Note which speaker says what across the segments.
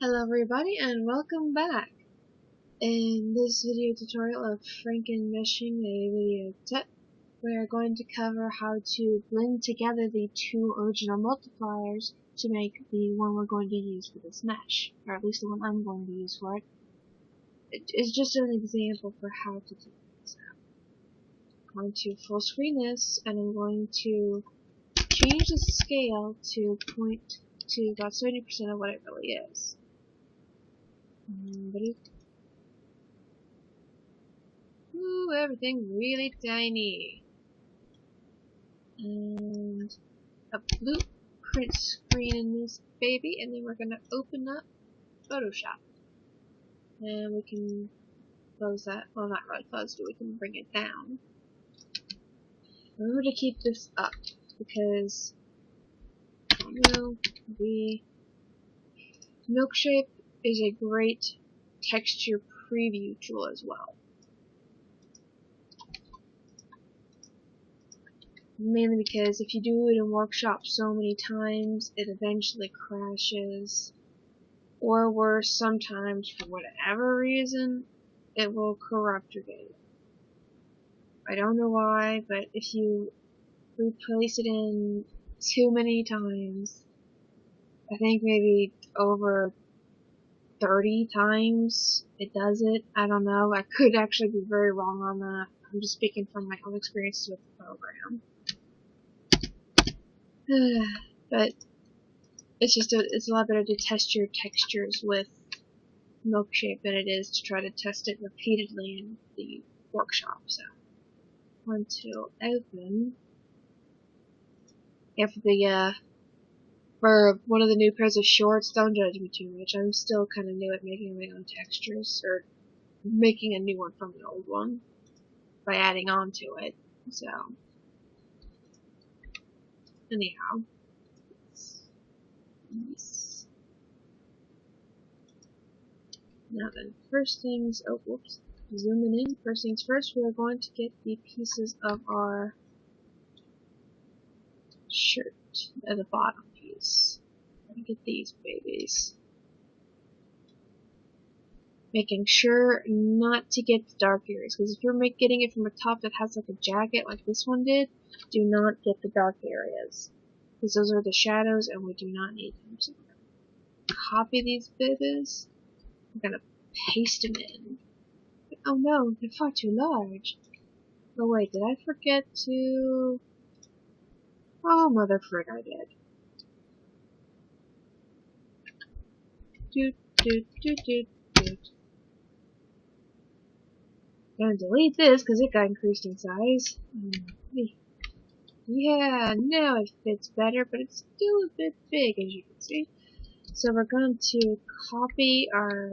Speaker 1: Hello everybody and welcome back. In this video tutorial of Frankenmeshing, a video tip, we are going to cover how to blend together the two original multipliers to make the one we're going to use for this mesh, or at least the one I'm going to use for it. It's just an example for how to do this. I'm going to full screen this, and I'm going to change the scale to point to about 70% of what it really is. Ooh, everything's really tiny. And a blueprint screen in this baby, and then we're gonna open up Photoshop. And we can close that, well not really close, but we can bring it down. Remember to keep this up, because, the milkshape is a great texture preview tool as well. Mainly because if you do it in workshop so many times, it eventually crashes. Or worse, sometimes, for whatever reason, it will corrupt your game. I don't know why, but if you replace it in too many times, I think maybe over 30 times it does it. I don't know. I could actually be very wrong on that. I'm just speaking from my own experiences with the program. But it's a lot better to test your textures with milkshape than it is to try to test it repeatedly in the workshop. So, I want to open. For one of the new pairs of shorts, don't judge me too much. I'm still kind of new at making my own textures, or making a new one from the old one by adding on to it. So, anyhow. Yes. Now then, zooming in. First things first, we are going to get the pieces of our shirt at the bottom piece. Get these babies. Making sure not to get the dark areas, because if you're getting it from a top that has like a jacket like this one did, do not get the dark areas, because those are the shadows and we do not need them. So we're going to copy these babies. I'm going to paste them in. Oh no, they're far too large. Oh wait, did I forget to... Oh mother frig, I did. Gonna delete this because it got increased in size. Yeah, now it fits better, but it's still a bit big, as you can see. So we're going to copy our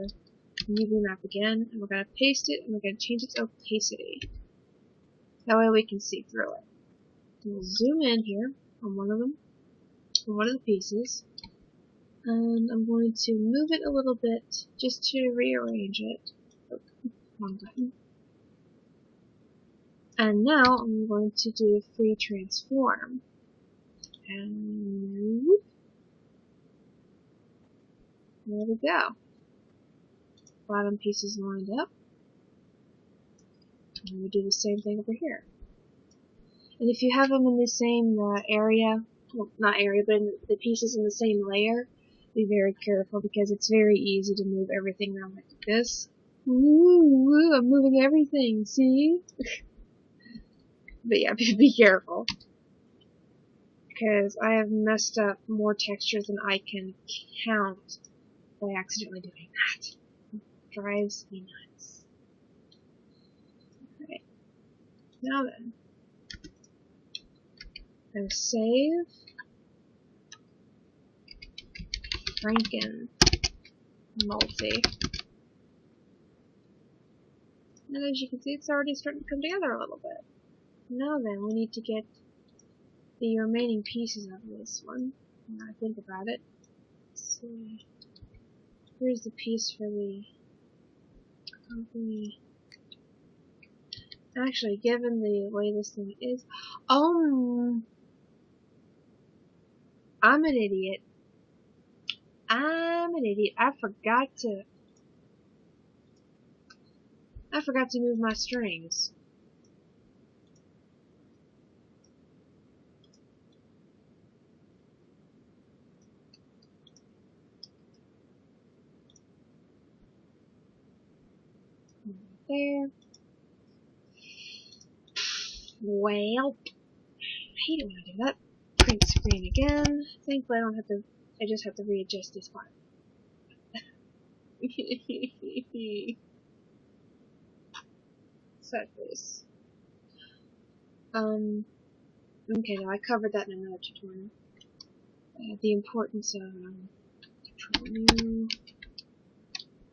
Speaker 1: UV map again, and we're going to paste it, and we're going to change its opacity. That way we can see through it. We'll zoom in here on one of the pieces, and I'm going to move it a little bit just to rearrange it. Oh, wrong button. And now I'm going to do a free transform. And there we go. Bottom piece is lined up. And we do the same thing over here. And if you have them in the same area, well, not area, but in the pieces in the same layer, be very careful because it's very easy to move everything around like this. Ooh, I'm moving everything, see? But yeah, be careful. Because I have messed up more textures than I can count by accidentally doing that. It drives me nuts. Alright. Now then. I'm save. Franken multi. And as you can see, it's already starting to come together a little bit. Now then, we need to get the remaining pieces of this one. Now I think about it. Let's see. Here's the piece for the company. Actually, given the way this thing is, I'm an idiot. I'm an idiot. I forgot to move my strings. There. Well, I hate it when I do that. Print screen again. Thankfully, I just have to readjust this part. Sad face. Okay, now I covered that in another tutorial. The importance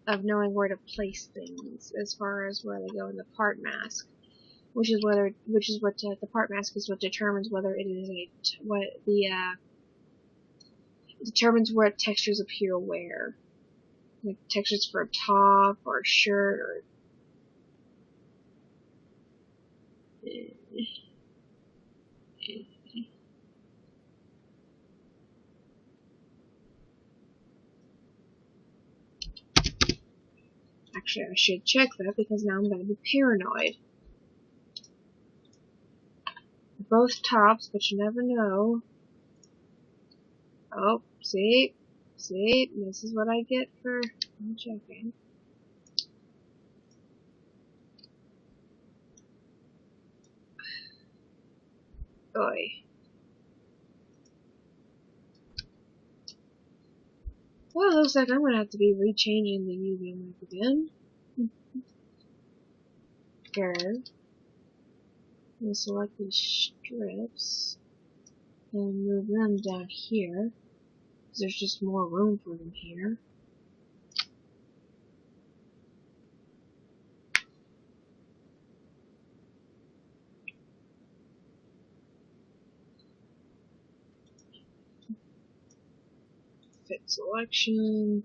Speaker 1: of knowing where to place things as far as where they go in the part mask, which is what the part mask is what determines whether it is determines what textures appear where, like textures for a top or a shirt or. Actually, I should check that because now I'm going to be paranoid. Both tops, but you never know. Oh, see? This is what I get for checking. Oy. Well, it looks like I'm going to have to be rechanging the UV map again. Good. I'm going to select these strips and move them down here, because there's just more room for them here. Fit selection.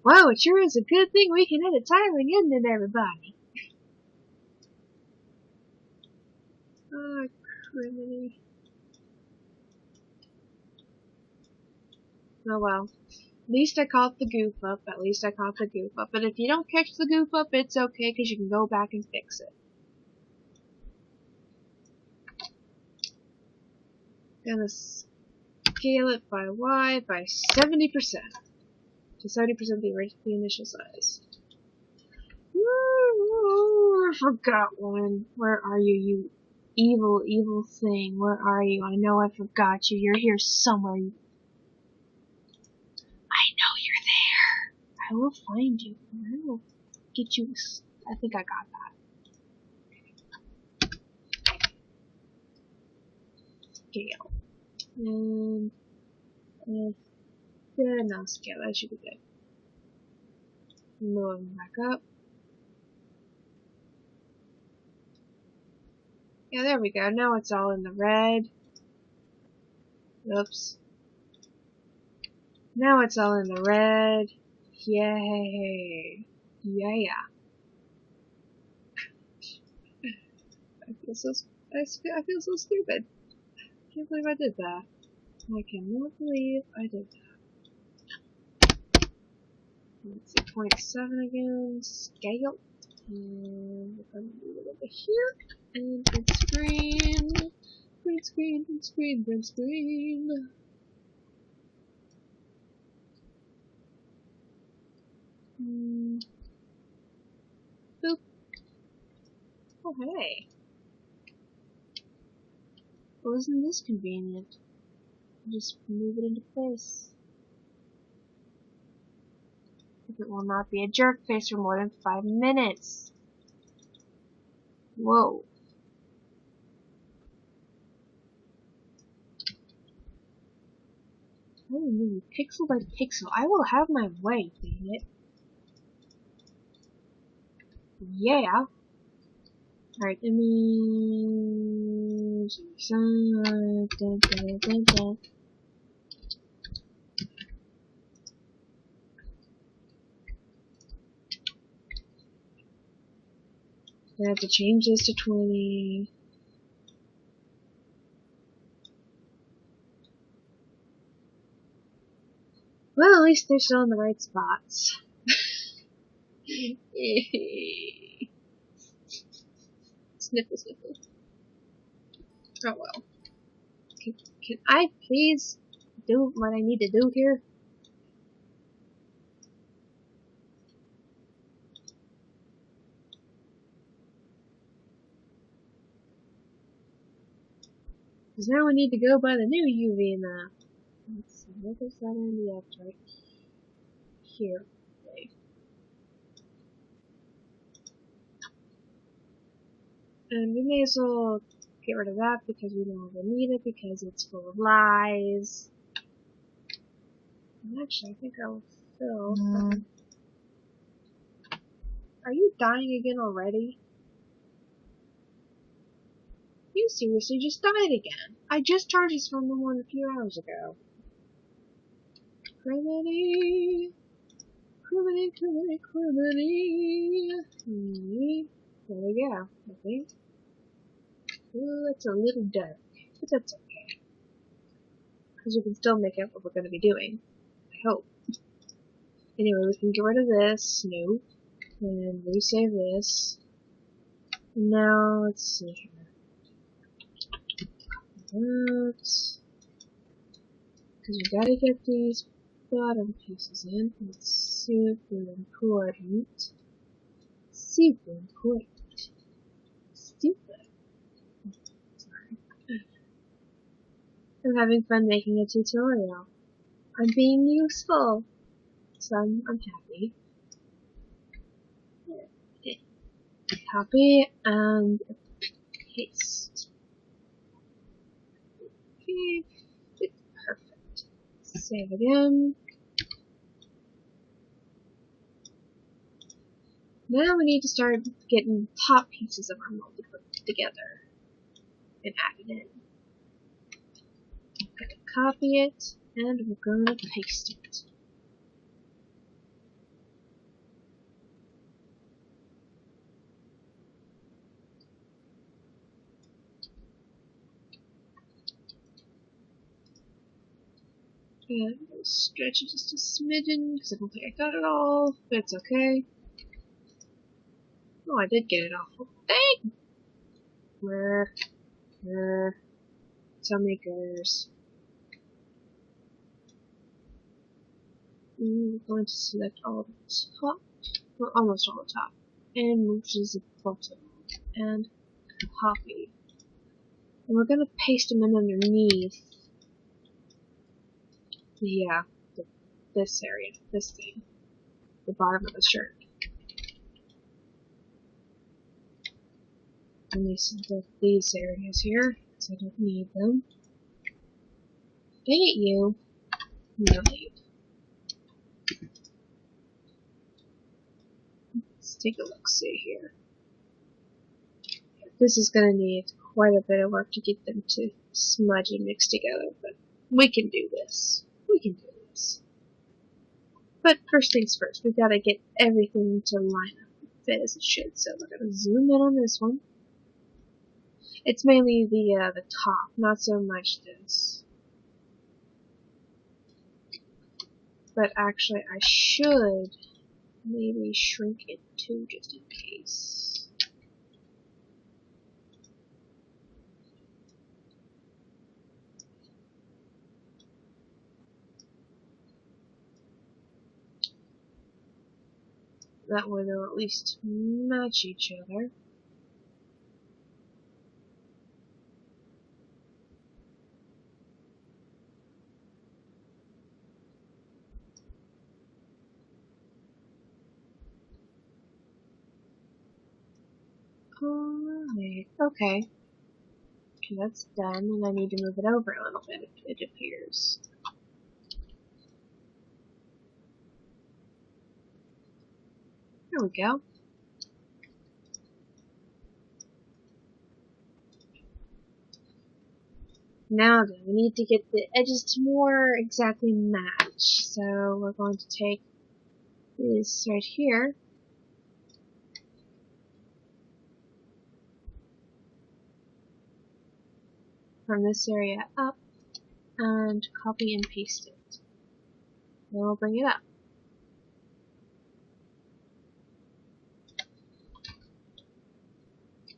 Speaker 1: Wow, it sure is a good thing we can edit timing, isn't it, everybody? Ah, criminy. Oh well. At least I caught the goof up. But if you don't catch the goof up, it's okay, because you can go back and fix it. Gonna scale it by Y by 70%. To 70% the initial size. I forgot one. Where are you, you evil, evil thing? Where are you? I know I forgot you. You're here somewhere. I know you're there. I will find you. I will get you. I think I got that. Scale. And no scale. That should be good. Move them back up. Yeah, there we go. Now it's all in the red. Oops. Now it's all in the red. Yay. Yeah. I feel so stupid. I can't believe I did that. I cannot believe I did that. Let's see, 0.7 again. Scale. And I'm going to move it over here. And print screen. Print screen, print screen, print screen. Boop. Oh, hey. Well, isn't this convenient? Just move it into place. If it will not be a jerk face for more than 5 minutes. Whoa. I will move pixel by pixel. I will have my way, dang it. Yeah. Alright, image. Dun, dun, dun, dun, dun. I have to change this to 20. Well, at least they're still in the right spots. Sniffle, sniffle. Oh well. Can I please do what I need to do here? Because now we need to go by the new UV map. Let's see, what is that on the left right here? Okay. And we may as well get rid of that because we no longer need it because it's full of lies. And actually, I think I will fill. Are you dying again already? You seriously just died again. I just charged this from the one a few hours ago. Criminy. Criminy, criminy, criminy. There we go, I think. Ooh, that's a little dark, but that's okay. Because we can still make out what we're going to be doing. I hope. Anyway, we can get rid of this. No. And resave this. Now, let's see here. Because we gotta get these bottom pieces in. It's super important. Super important. Stupid. Sorry. I'm having fun making a tutorial. I'm being useful. So I'm happy. Copy and paste. Okay. Perfect. Save again. Now we need to start getting top pieces of our mold put together and add it in. I'm gonna copy it and we're gonna paste it. And I'm gonna stretch it just a smidgen because I don't think I got it all, but it's okay. Oh, I did get it all. Dang! Makers. We're going to select all the top, well, almost all the top, and move to the bottom, and copy. And we're going to paste them in underneath this area, this thing, the bottom of the shirt. And these areas here, because I don't need them. Dang it, you. No need. Let's take a look-see here. This is going to need quite a bit of work to get them to smudge and mix together, but we can do this. We can do this. But first things first, we've got to get everything to line up and fit as it should. So we're going to zoom in on this one. It's mainly the top, not so much this. But actually, I should maybe shrink it too, just in case. That way they'll at least match each other. Alright, okay. Okay, that's done, and I need to move it over a little bit, it appears. There we go. Now then, we need to get the edges to more exactly match. So we're going to take this right here. From this area up, and copy and paste it. and I'll bring it up.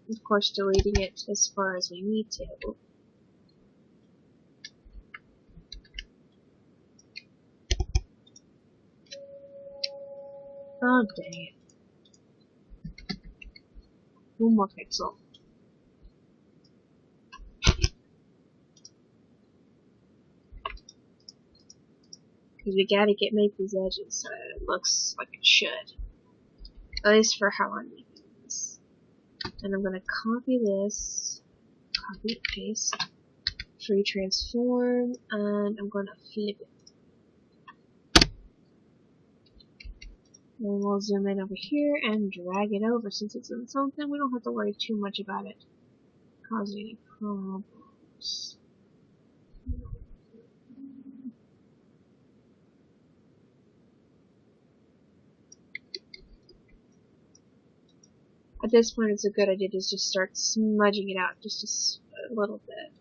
Speaker 1: Of course, deleting it as far as we need to. Oh, dang it. One more pixel. Because we gotta make these edges so that it looks like it should. At least for how I'm making this. And I'm gonna copy this, copy and paste, free transform, and I'm gonna flip it. And we'll zoom in over here and drag it over. Since it's in something, we don't have to worry too much about it causing any problems. At this point, it's a good idea to just start smudging it out just a little bit.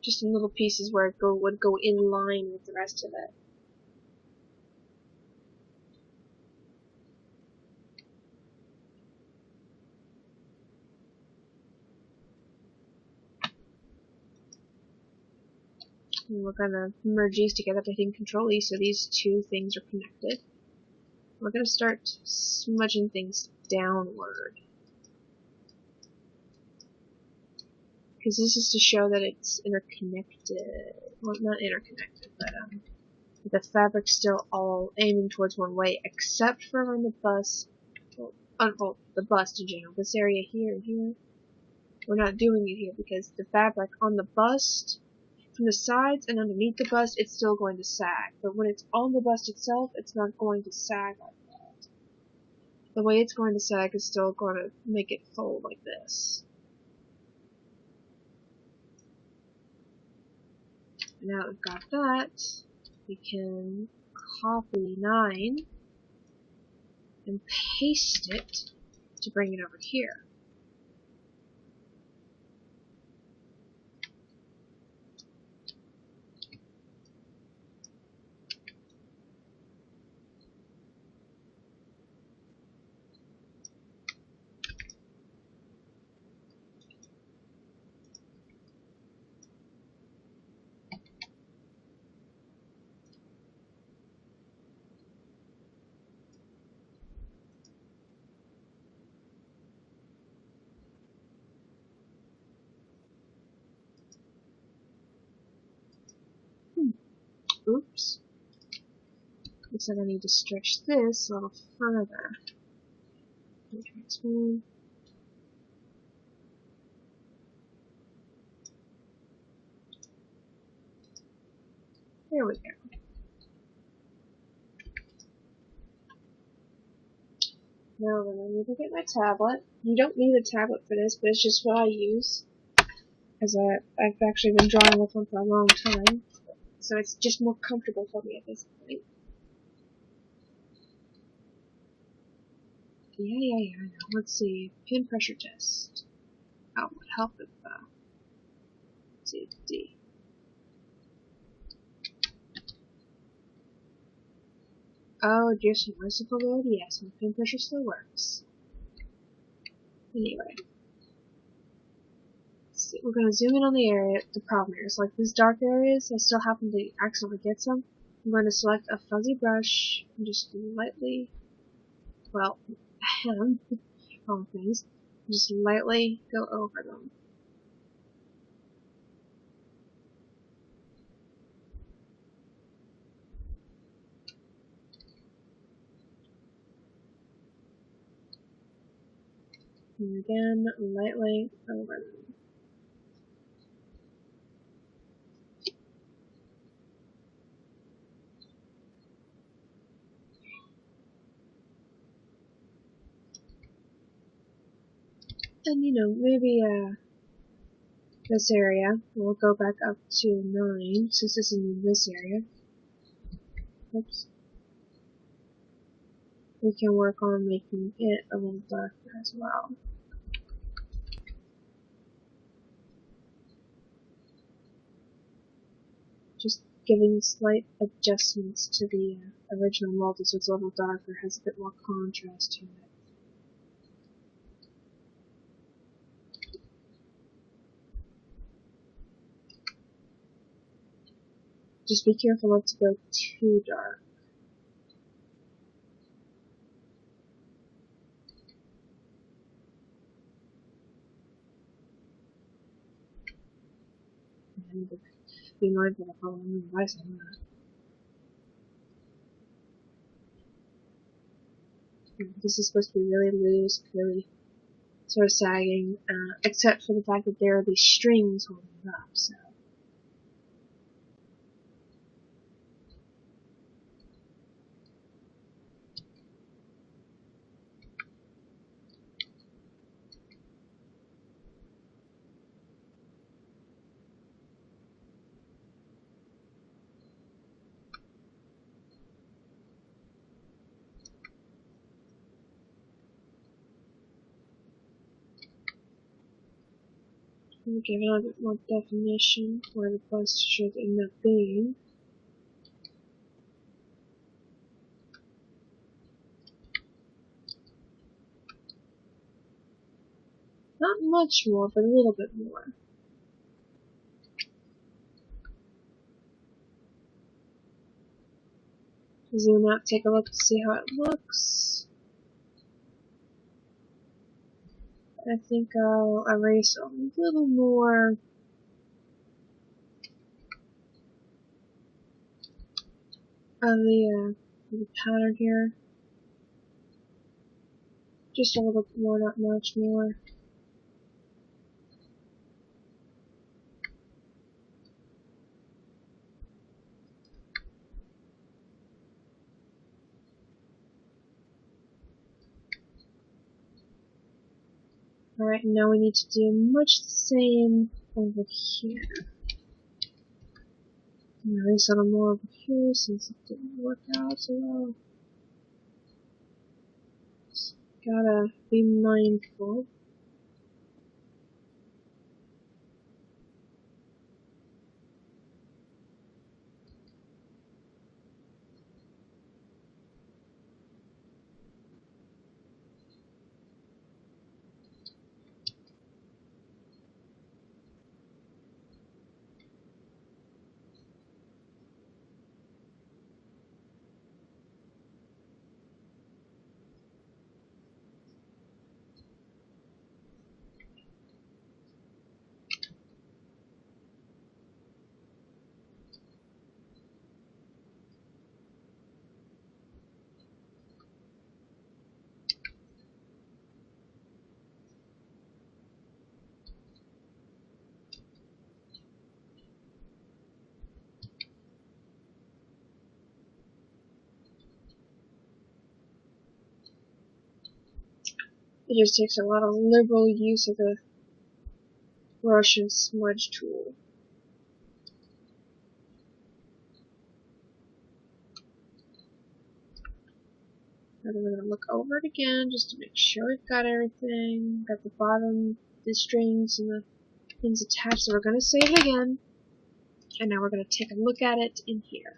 Speaker 1: Just in little pieces where it would go in line with the rest of it. And we're gonna merge these together by hitting Control E so these two things are connected. We're gonna start smudging things downward. Because this is to show that it's interconnected. Well, not interconnected, but the fabric's still all aiming towards one way, except for on the bust. Well, the bust in general. This area here and here. We're not doing it here because the fabric on the bust, from the sides and underneath the bust, it's still going to sag. But when it's on the bust itself, it's not going to sag like that. The way it's going to sag is still going to make it fold like this. Now that we've got that, we can copy 9 and paste it to bring it over here. Oops. Looks like I need to stretch this a little further. Transform. There we go. Now then I need to get my tablet. You don't need a tablet for this, but it's just what I use. Because I've actually been drawing with one for a long time. So it's just more comfortable for me at this point. Yeah, I know. Let's see. Pin pressure test. Oh, would help if, let's see, D. Oh, just merciful Lord, yes, my pin pressure still works. Anyway. See, we're going to zoom in on the area, the problem areas. Like these dark areas, I still happen to accidentally get some. I'm going to select a fuzzy brush and just lightly, well, wrong things, just lightly go over them. And again, lightly over them. And maybe this area, we'll go back up to 9, since this is in this area. Oops. We can work on making it a little darker as well. just giving slight adjustments to the original multi so it's a little darker, has a bit more contrast to it. Just be careful not to go too dark. And be mindful of following the advice on that. This is supposed to be really loose, really sort of sagging, except for the fact that there are these strings holding it up, so. We'll give it a bit more definition where the bust should end up being. Not much more, but a little bit more. Zoom out, take a look to see how it looks. I think I'll erase a little more of the pattern here. Just a little bit more, not much more. Alright, now we need to do much the same over here. Erase a little more over here since it didn't work out so well. Just gotta be mindful. It just takes a lot of liberal use of the brush and smudge tool. And we're going to look over it again just to make sure we've got everything. Got the bottom, the strings, and the things attached. So we're going to save it again. And now we're going to take a look at it in here.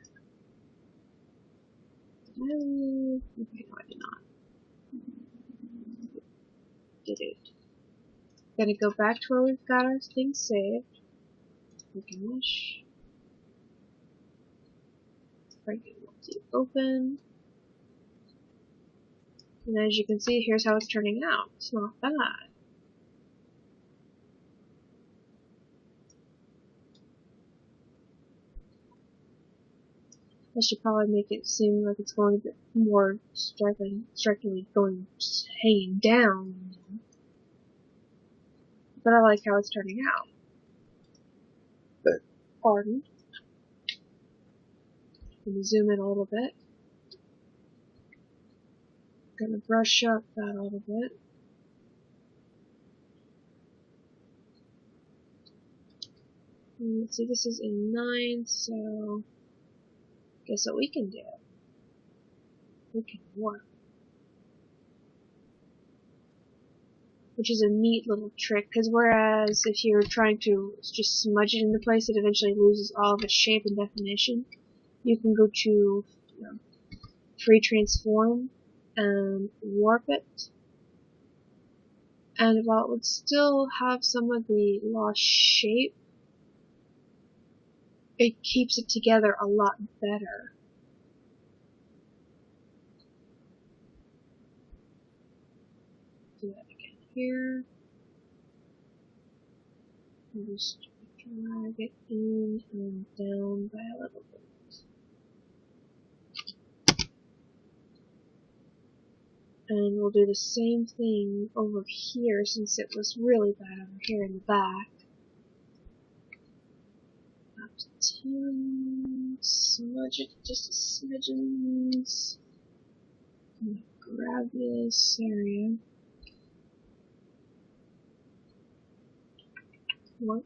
Speaker 1: Okay, no, I did not. Did it. Gonna go back to where we've got our things saved. Frankenmesh. Frankenmesh open. And as you can see, here's how it's turning out. It's not bad. I should probably make it seem like it's going a bit more strikingly going hanging down. But I like how it's turning out. But pardon. Let me zoom in a little bit. Gonna brush up that a little bit. And let's see, this is in 9, so guess what we can do? We can work. which is a neat little trick, because whereas if you're trying to just smudge it into place, it eventually loses all of its shape and definition. You can go to free transform and warp it, and while it would still have some of the lost shape, it keeps it together a lot better. Do that again here. And just drag it in and down by a little bit. And we'll do the same thing over here since it was really bad over here in the back. Up to 10, smudge it just a smidgen. I'm gonna grab this area. What?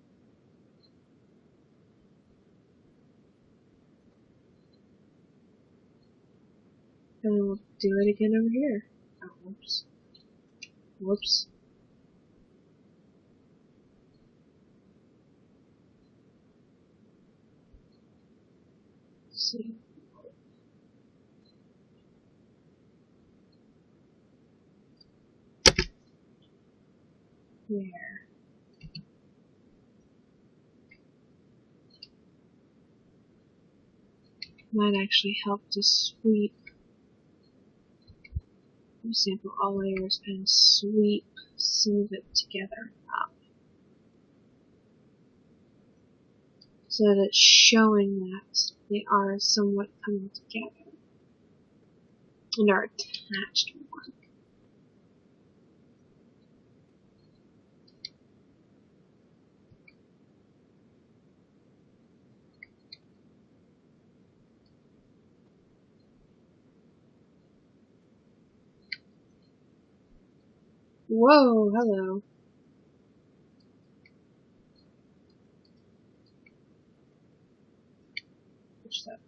Speaker 1: And then we'll do it again over here. Oh, whoops. Whoops. Let's see. There. Might actually help to sweep. Sample all layers and sweep some of it together up, so that it's showing that they are somewhat coming together and are attached more. Whoa, hello. Push that.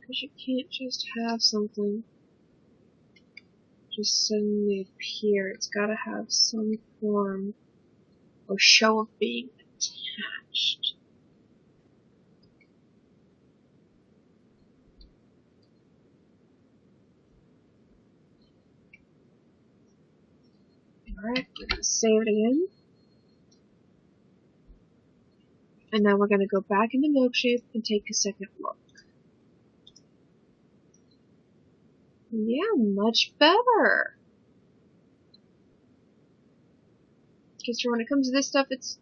Speaker 1: Because you can't just have something just suddenly appear. It's gotta have some form or show of being attached. Alright, we're gonna save it again. And now we're gonna go back into milkshape and take a second look. Yeah, much better. Because when it comes to this stuff, it's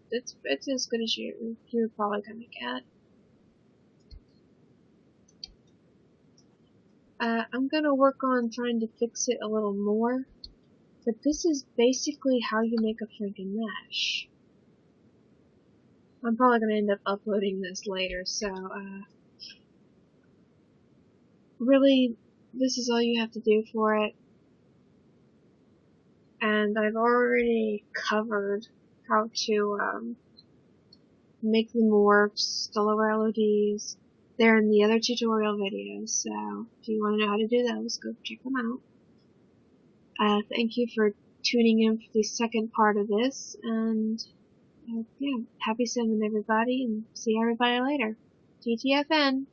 Speaker 1: as good as you're probably gonna get. I'm gonna work on trying to fix it a little more, but this is basically how you make a Frankenmesh. I'm probably gonna end up uploading this later, so really, this is all you have to do for it. And I've already covered how to make the morphs, the lower LODs. They're in the other tutorial videos, so if you want to know how to do those, go check them out. Thank you for tuning in for the second part of this, and yeah, happy simming everybody, and see everybody later. TTFN!